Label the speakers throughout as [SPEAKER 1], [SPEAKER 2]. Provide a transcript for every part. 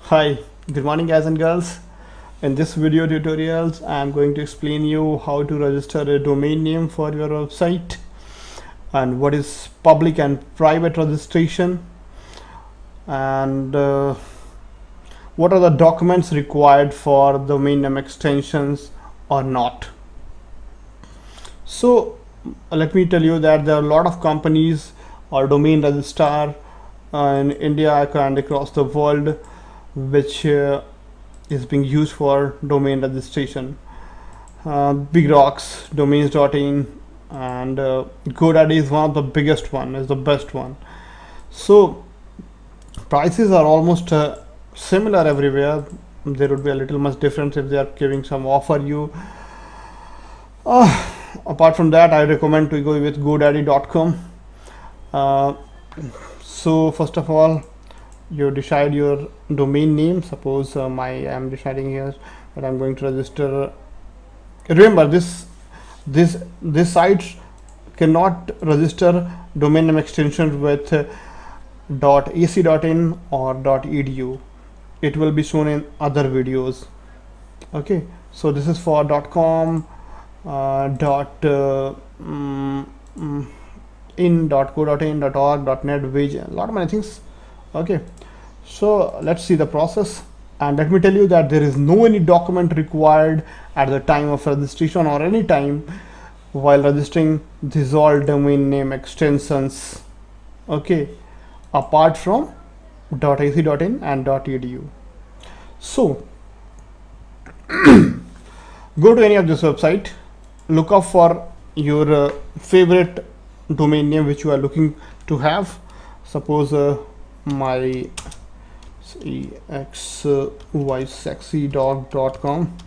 [SPEAKER 1] Hi, good morning guys and girls. In this video tutorials, I am going to explain you how to register a domain name for your website and what is public and private registration and what are the documents required for domain name extensions or not. So let me tell you that there are a lot of companies or domain registrar in India and across the world which is being used for domain registration. Big Rocks, Domains.in, and GoDaddy is one of the biggest one, is the best one. So prices are almost similar everywhere. There would be a little much difference if they are giving some offer you. Apart from that, I recommend to go with GoDaddy.com. So first of all, you decide your domain name. Suppose I am deciding here that I'm going to register. Remember this site cannot register domain name extensions with .ac.in or .edu. It will be shown in other videos. Okay, so this is for .com, in, .co.in, .org, .net, Vij, a lot of many things. Okay, so let's see the process, and let me tell you that there is no any document required at the time of registration or any time while registering these all domain name extensions, okay, apart from .ac.in and .edu. So go to any of this website, look up for your favorite domain name which you are looking to have. Suppose my xysexydog.com,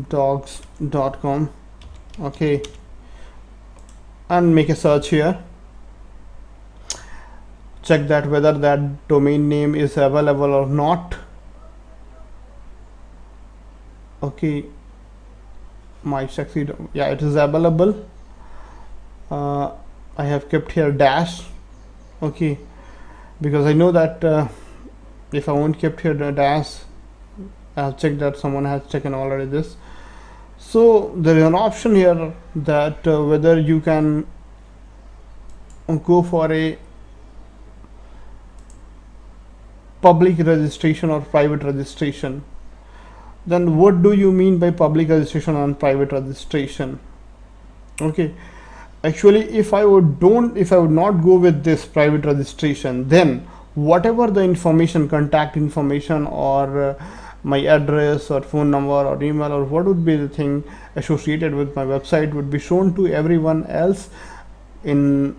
[SPEAKER 1] dogs.com, okay, and make a search here. Check that whether that domain name is available or not. Okay, my sexy dog, yeah, it is available. I have kept here dash, okay, because I know that if I won't kept here the dash, I'll check that someone has taken already this. So there is an option here that whether you can go for a public registration or private registration. Then what do you mean by public registration and private registration? Okay, actually if I would not go with this private registration, then whatever the information, contact information or my address or phone number or email or what would be the thing associated with my website would be shown to everyone else in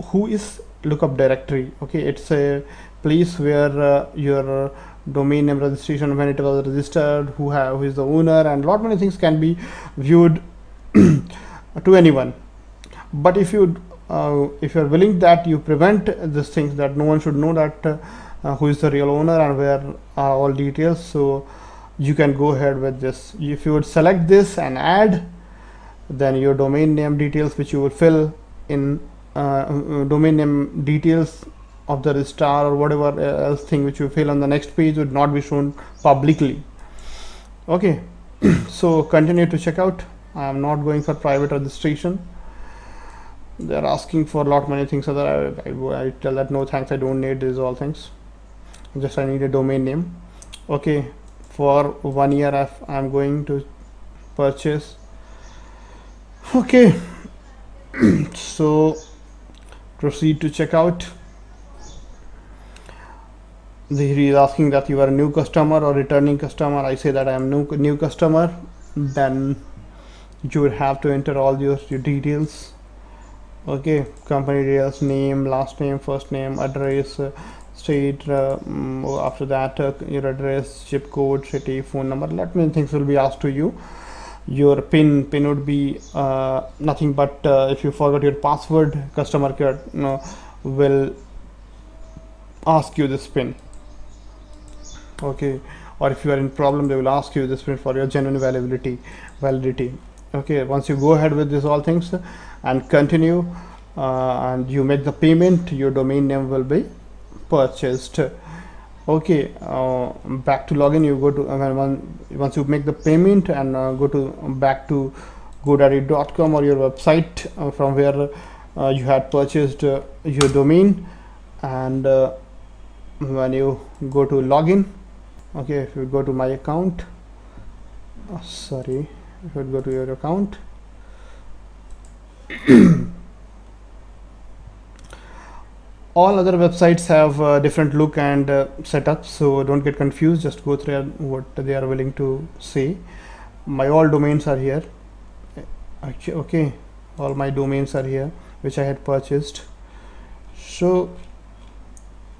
[SPEAKER 1] who is lookup directory. Okay, it's a place where your domain name registration, when it was registered, who is the owner, and lot many things can be viewed to anyone. But if you are willing that you prevent these things, that no one should know that who is the real owner and where are all details, so you can go ahead with this. If you would select this and add, then your domain name details which you would fill in domain name details of the registrar or whatever else thing which you fill on the next page would not be shown publicly. Okay, so continue to check out. I am not going for private registration. They are asking for a lot many things, so that I tell that no thanks, I don't need these all things, just I need a domain name. Okay, for 1 year I am going to purchase. Okay, so proceed to checkout. He is asking that you are a new customer or returning customer. I say that I am new customer. Then you would have to enter all your details. Okay, company details, name, last name, first name, address, state, after that your address, zip code, city, phone number. Lot many things will be asked to you. Your pin would be nothing but if you forgot your password, customer care will ask you this pin. Okay, or if you are in problem, they will ask you this pin for your genuine validity. Okay, once you go ahead with this all things and continue and you make the payment, your domain name will be purchased. Okay, back to login, you go to once you make the payment and go to back to godaddy.com or your website from where you had purchased your domain, and when you go to login, okay, if you go to my account, sorry, if you go to your account, all other websites have different look and setup, so don't get confused, just go through what they are willing to say. My all domains are here. Actually, okay, all my domains are here which I had purchased. So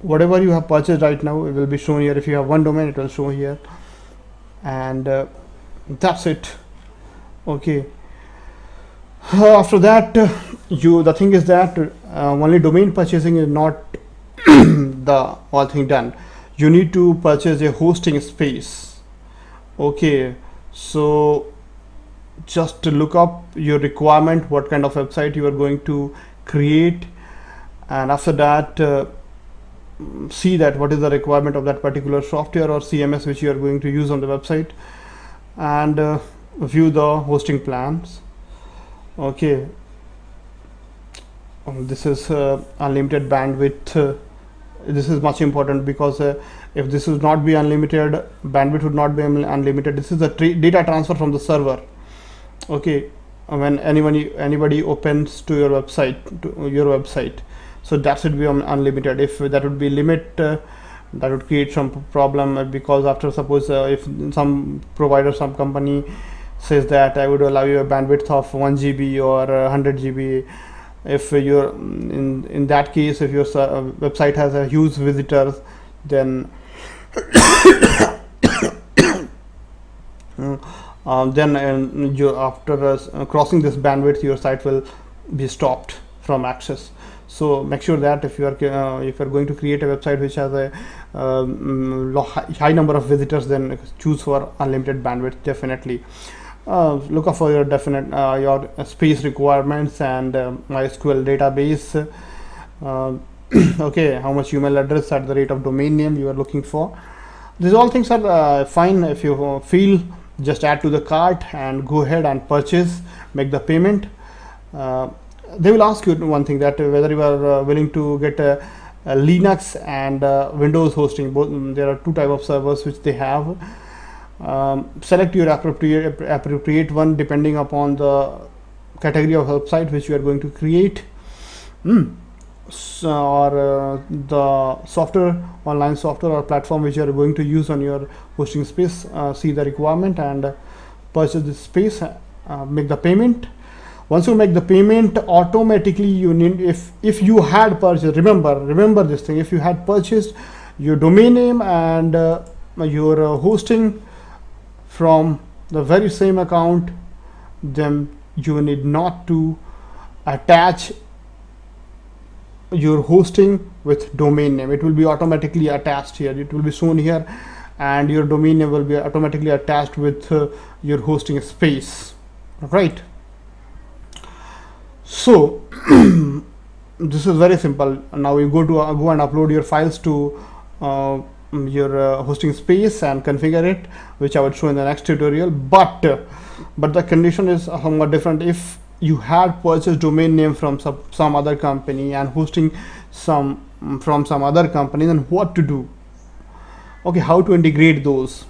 [SPEAKER 1] whatever you have purchased right now, it will be shown here. If you have one domain, it will show here, and that's it. Okay, after that, the thing is that only domain purchasing is not the all thing done. You need to purchase a hosting space. Okay, so just to look up your requirement, what kind of website you are going to create, and after that see that what is the requirement of that particular software or CMS which you are going to use on the website, and view the hosting plans. Okay, this is unlimited bandwidth. This is much important because if this would not be unlimited, bandwidth would not be unlimited. This is the data transfer from the server. Okay, when anybody opens to your website, so that should be unlimited. If that would be limit, that would create some problem, because after suppose if some provider, some company says that I would allow you a bandwidth of 1 GB or 100 GB, if you're in that case, if your website has a huge visitors, then you after crossing this bandwidth, your site will be stopped from access. So make sure that if you are going to create a website which has a high number of visitors, then choose for unlimited bandwidth. Definitely look up for your definite your space requirements and MySQL database. Okay, how much email address at the rate of domain name you are looking for. These all things are fine. If you feel, just add to the cart and go ahead and purchase, make the payment. They will ask you one thing, that whether you are willing to get a Linux and Windows hosting. Both there are two type of servers which they have. Select your appropriate one depending upon the category of website which you are going to create. So, or the online software or platform which you are going to use on your hosting space. See the requirement and purchase this space, make the payment. Once you make the payment, automatically you need, if you had purchased, remember this thing, if you had purchased your domain name and your hosting from the very same account, then you need not to attach your hosting with domain name. It will be automatically attached here, it will be shown here, and your domain name will be automatically attached with your hosting space, right? So this is very simple. Now you go and upload your files to your hosting space and configure it, which I would show in the next tutorial. But the condition is somewhat different. If you had purchased domain name from some other company and hosting from some other company, then what to do? Okay, how to integrate those?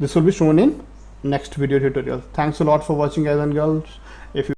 [SPEAKER 1] This will be shown in next video tutorial. Thanks a lot for watching, guys and girls. If you